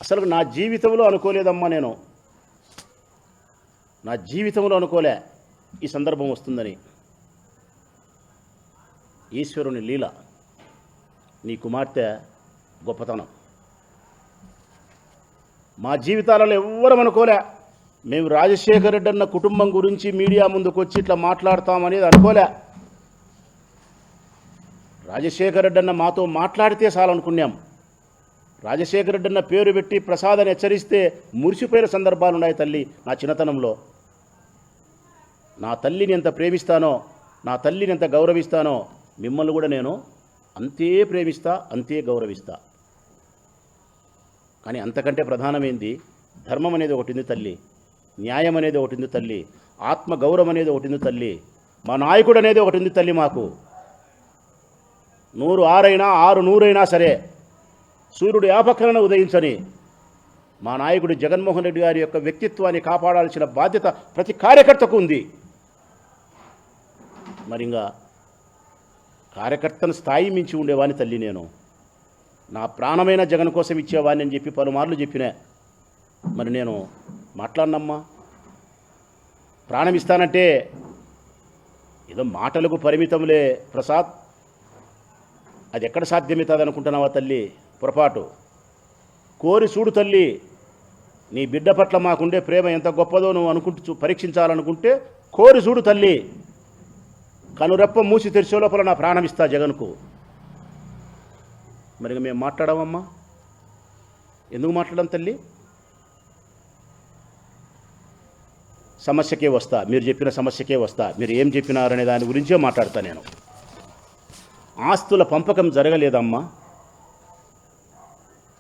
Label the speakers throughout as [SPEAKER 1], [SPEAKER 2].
[SPEAKER 1] అసలు నా జీవితంలో అనుకోలేదమ్మా, నేను నా జీవితంలో అనుకోలే ఈ సందర్భం వస్తుందని. ఈశ్వరుని లీల, నీ కుమార్తె గొప్పతనం. మా జీవితాలలో ఎవ్వరం అనుకోలే. మేము రాజశేఖర రెడ్డి అన్న కుటుంబం గురించి మీడియా ముందుకు వచ్చి ఇట్లా మాట్లాడతామనేది అనుకోలే. రాజశేఖర రెడ్డి అన్న మాతో మాట్లాడితే చాలనుకున్నాం. రాజశేఖర రెడ్డి అన్న పేరు పెట్టి ప్రసాదని హెచ్చరిస్తే మురిసిపోయిన సందర్భాలు ఉన్నాయి తల్లి. నా చిన్నతనంలో నా తల్లిని ఎంత ప్రేమిస్తానో, నా తల్లిని ఎంత గౌరవిస్తానో, మిమ్మల్ని కూడా నేను అంతే ప్రేమిస్తా, అంతే గౌరవిస్తా. కానీ అంతకంటే ప్రధానమైంది ధర్మం అనేది ఒకటి ఉంది తల్లి, న్యాయం అనేది ఒకటి ఉంది తల్లి, ఆత్మగౌరవం అనేది ఒకటి ఉంది తల్లి, మా నాయకుడు అనేది ఒకటి ఉంది తల్లి. మాకు 100 6 100 అయినా సరే సూర్యుడు యాపక్కన ఉదయించని మా నాయకుడు జగన్మోహన్ రెడ్డి గారి యొక్క వ్యక్తిత్వాన్ని కాపాడాల్సిన బాధ్యత ప్రతి కార్యకర్తకు ఉంది. మరి ఇంకా కార్యకర్తను స్థాయి మించి ఉండేవాడిని తల్లి. నేను నా ప్రాణమైన జగన్ కోసం ఇచ్చేవాడిని అని చెప్పి పలుమార్లు చెప్పినా. మరి నేను మాట్లాడినమ్మా, ప్రాణం ఇస్తానంటే ఏదో మాటలకు పరిమితంలే ప్రసాద్, అది ఎక్కడ సాధ్యమవుతుంది అనుకుంటున్నావా తల్లి? పొరపాటు. కోరి చూడు తల్లి, నీ బిడ్డ పట్ల మాకుండే ప్రేమ ఎంత గొప్పదో నువ్వు అనుకుంటూ పరీక్షించాలనుకుంటే కోరి చూడు తల్లి. కనురెప్ప మూసి తెరిచే లోపల నా ప్రాణం ఇస్తా జగన్కు. మరి మేము మాట్లాడమమ్మా, ఎందుకు మాట్లాడడం తల్లి? సమస్యకే వస్తా, మీరు చెప్పిన సమస్యకే వస్తా. మీరు ఏం చెప్పినారనే దాని గురించే మాట్లాడతా నేను. ఆస్తుల పంపకం జరగలేదమ్మా.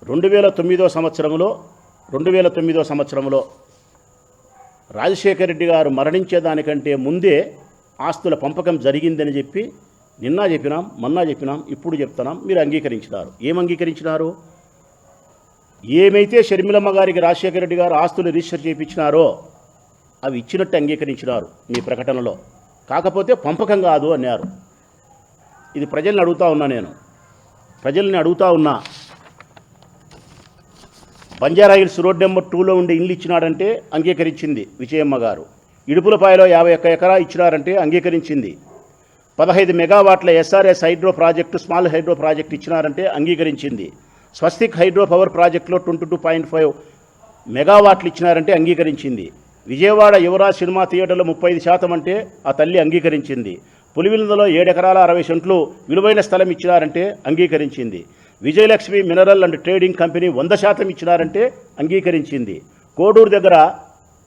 [SPEAKER 1] 2009 సంవత్సరంలో రాజశేఖర రెడ్డి గారు మరణించేదానికంటే ముందే ఆస్తుల పంపకం జరిగిందని చెప్పి నిన్న చెప్పినాం, మొన్న చెప్పినాం, ఇప్పుడు చెప్తున్నాం. మీరు అంగీకరించినారు. ఏం అంగీకరించినారు? ఏమైతే షర్మిలమ్మ గారికి రాజశేఖర రెడ్డి గారు ఆస్తులు రిజిస్టర్ చేయించినారో అవి ఇచ్చినట్టు అంగీకరించినారు మీ ప్రకటనలో. కాకపోతే పంపకం కాదు అన్నారు. ఇది ప్రజల్ని అడుగుతా ఉన్నా, నేను ప్రజల్ని అడుగుతా ఉన్నా. బంజారా హిల్స్ రోడ్ నెంబర్ 2లో ఉండే ఇల్లు ఇచ్చినాడంటే అంగీకరించింది విజయమ్మ గారు. ఇడుపులపాయలో 51 ఎకరా ఇచ్చినారంటే అంగీకరించింది. 15 మెగావాట్ల SRS hydro project, small hydro project ఇచ్చినారంటే అంగీకరించింది. స్వస్తిక్ హైడ్రో పవర్ ప్రాజెక్టులో 22.5 మెగావాట్లు ఇచ్చినారంటే అంగీకరించింది. విజయవాడ యువరాజ్ సినిమా థియేటర్లో 35% అంటే ఆ తల్లి అంగీకరించింది. పులివెందులలో 7 ఎకరాల 60 సెంట్లు విలువైన స్థలం ఇచ్చినారంటే అంగీకరించింది. Vijayalakshmi mineral and trading company 100% ఇచ్చినారంటే అంగీకరించింది.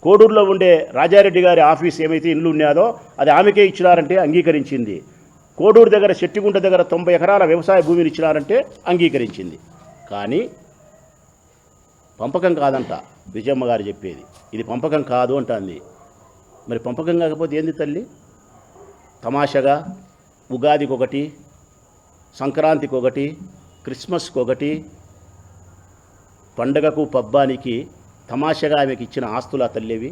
[SPEAKER 1] కోడూరులో ఉండే రాజారెడ్డి గారి ఆఫీస్ ఏమైతే ఇల్లు ఉన్నాదో అది ఆమెకే ఇచ్చినారంటే అంగీకరించింది. కోడూరు దగ్గర శెట్టిగుంట దగ్గర 90 ఎకరాల వ్యవసాయ భూమిని ఇచ్చినారంటే అంగీకరించింది. కానీ పంపకం కాదంట విజయమ్మ గారు చెప్పేది. ఇది పంపకం కాదు అంటుంది. మరి పంపకం కాకపోతే ఏంది తల్లి? తమాషగా ఉగాదికి ఒకటి, సంక్రాంతికి ఒకటి, క్రిస్మస్కి ఒకటి, పండగకు పబ్బానికి తమాషగా ఆమెకి ఇచ్చిన ఆస్తుల తల్లివి.